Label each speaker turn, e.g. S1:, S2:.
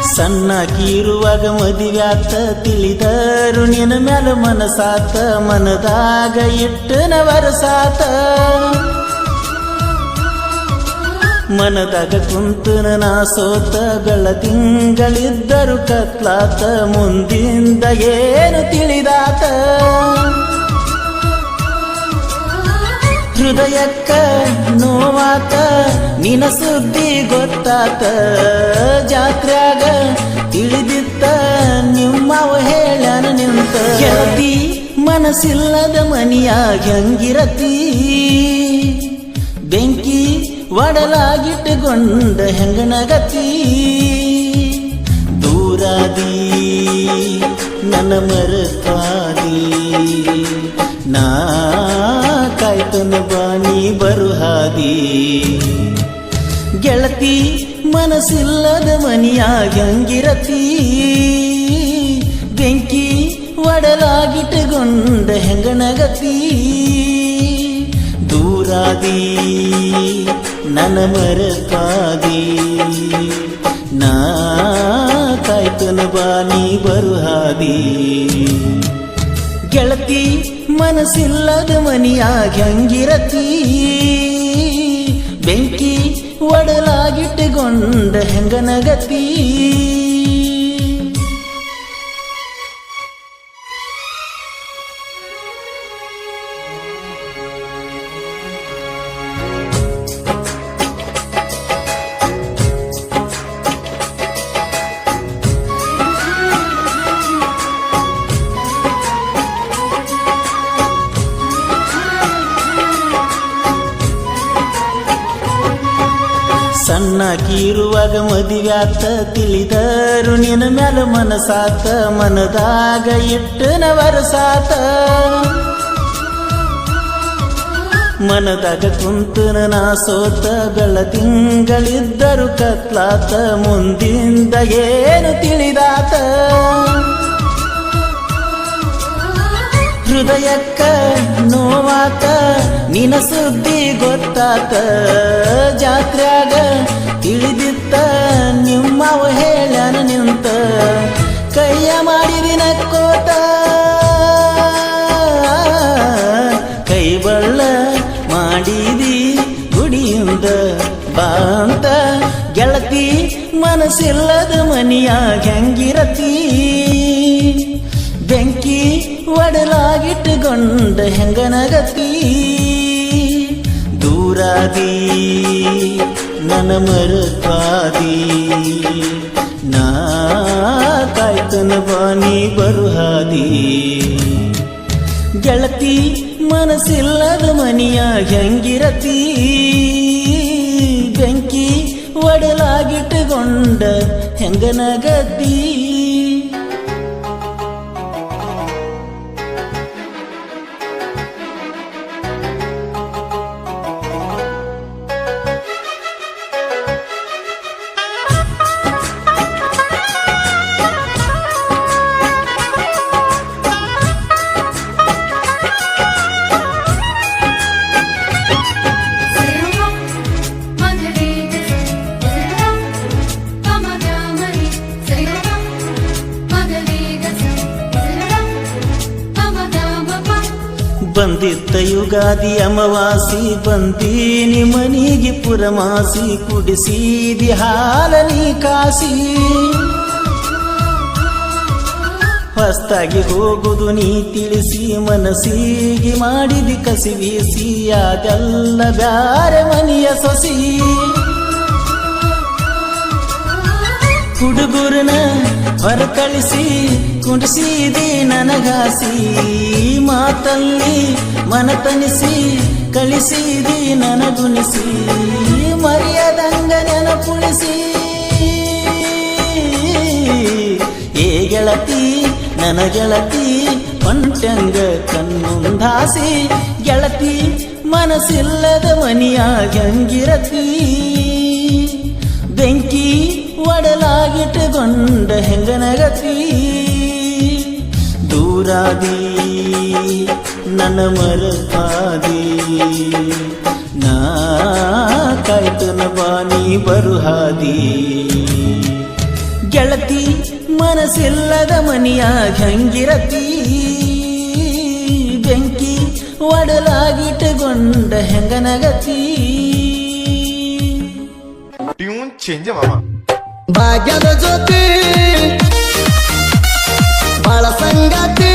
S1: ಸಣ್ಣಕಿರುವಾಗ ಮದುವ್ಯಾತ ತಿಳಿದರು ನಿನ್ನ ಮ್ಯಾಲ ಮನಸಾತ ಮನದಾಗ ಇಟ್ಟನ ವರಸಾತ ಮನದಾಗ ಕುಂತನ ನಾ ಸೋತ ಬೆಳದಿಂಗಳಿದ್ದರು ಕತ್ಲಾತ ಮುಂದಿಂದ ಏನು ತಿಳಿದಾತ ಹೃದಯಕ್ಕ ನೋವಾತ ನಿನ ಸುದ್ದಿ ಗೊತ್ತಾತ ಜಾತ್ರ್ಯಾಗ ತಿಳಿದಿತ್ತ ನಿಮ್ಮವ ಹೇಳನ ನಿಂತ ಗೆಳತಿ ಮನಸ್ಸಿಲ್ಲದ ಮನಿಯಾಗ ಹೆಂಗಿರತಿ ಬೆಂಕಿ ಒಡಲಾಗಿಟ್ಟುಕೊಂಡ ಹೆಂಗನಗತಿ ದೂರಾದಿ ನನ್ನ ಮರತಾದಿ ನಾ ಕಾಯ್ತನ ಬಾನಿ ಬರುಹಾದಿ ಗೆಳತಿ ಮನಸ್ಸಿಲ್ಲದ ಮನಿಯಾಗ ಹೆಂಗಿರತಿ ಬೆಂಕಿ ಒಡಲಾಗಿಟ್ಟುಕೊಂಡ ಹೆಂಗನಗತಿ ದೂರಾದಿ ನನ್ನ ಮರತಾದಿ ನಾ ಕಾಯ್ತನ ಬಾನಿ ಬರುಹಾದಿ ಗೆಳತಿ ಮನಸ್ಸಿಲ್ಲದ ಮನಿಯಾಗ ಹೆಂಗಿರತಿ ಬೆಂಕಿ ಒಡಲಾಗಿಟ್ಟುಕೊಂಡ ಹೆಂಗನಗತಿ ಸಣ್ಣಕಿರುವಾಗ ಮದುವ್ಯಾತ ತಿಳಿದರು ನಿನ್ನ ಮ್ಯಾಲ ಮನಸಾತ ಮನದಾಗ ಇಟ್ಟನ ವರಸಾತ ಮನದಾಗ ಕುಂತನ ನಾ ಸೋತ ಬೆಳದಿಂಗಳಿದ್ದರು ಕತ್ಲಾತ ಮುಂದಿಂದ ಏನು ತಿಳಿದಾತ ಹೃದಯಕ್ಕ ನೋವಾತ ನಿನ ಸುದ್ದಿ ಗೊತ್ತಾತ ಜಾತ್ರ್ಯಾಗ ತಿಳಿದಿತ್ತ ನಿಮ್ಮವ ಹೇಳನ ನಿಂತ ಕೈಯ ಮಾಡಿದಿನ ಕೋತ ಕೈ ಬಳ್ಳ ಮಾಡಿದಿ ಗುಡಿಯಿಂದ ಬಾಂತ ಗೆಳತಿ ಮನಸ್ಸಿಲ್ಲದ ಮನಿಯಾಗ ಹೆಂಗಿರತಿ ಬೆಂಕಿ ಒಡಲಾಗಿಟ್ಟುಕೊಂಡ ಹೆಂಗನಗತಿ ದೂರಾದಿ ನನ್ನ ಮರತಾದಿ ನಾ ಕಾಯ್ತನ ಬಾನಿ ಬರುಹಾದಿ ಗೆಳತಿ ಮನಸ್ಸಿಲ್ಲದ ಮನಿಯಾಗ ಹೆಂಗಿರತಿ ಬೆಂಕಿ ಒಡಲಾಗಿಟ್ಟುಕೊಂಡ ಹೆಂಗನಗತಿ ಬಂದಿತ್ತ ಯುಗಾದಿ ಅಮವಾಸಿ ಬಂದೀನಿ ಮನಿಗೆ ಪುರಮಾಸಿ ಕುಡಿಸಿದಿ ಹಾಲನಿ ಕಾಸಿ ಹೊಸ್ತಾಗಿ ಹೋಗುದು ನೀ ತಿಳಿಸಿ ಮನಸ್ಸಿಗೆ ಮಾಡಿದಿ ಕಸಿವೀಸಿ ಅದೆಲ್ಲ ಬ್ಯಾರೆ ಮನಿಯ ಸೊಸಿ ಹುಡುಗುರನ ಹೊರಕಳಿಸಿ ಕುಡಿಸಿದಿ ನನಗಾಸಿ ಮಾತಲ್ಲಿ ಮನತನಿಸಿ ಕಳಿಸಿದಿ ನನಗುಣಿಸಿ ಮರೆಯದಂಗ ನೆನಪುಳಿಸಿ ಏ ಗೆಳತಿ ನನ್ನ ಗೆಳತಿ ಹೊಂಟಂಗ ಕಣ್ಣುಂದಾಸಿ ಗೆಳತಿ ಮನಸ್ಸಿಲ್ಲದ ಮನಿಯಾಗ ಹೆಂಗಿರತಿ ಬೆಂಕಿ ಒಡಲಾಗಿಟ್ಟುಕೊಂಡ ಹೆಂಗನಗತಿ ದೂರಾದಿ ನನ್ನ ಮರತಾದಿ ನಾ ಕಾಯ್ತನ ಬಾನಿ ಬರುಹಾದಿ ಗೆಳತಿ ಮನಸ್ಸಿಲ್ಲದ ಮನಿಯಾಗ ಹೆಂಗಿರತಿ ಬೆಂಕಿ ಒಡಲಾಗಿಟ್ಟುಕೊಂಡ ಹೆಂಗನಗತಿ
S2: ಟ್ಯೂನ್ ಚೇಂಜ್ ಮಾಮ
S3: ಭಾಗ್ಯದ ಜ್ಯೋತಿ ಬಾಳ ಸಂಗಾತಿ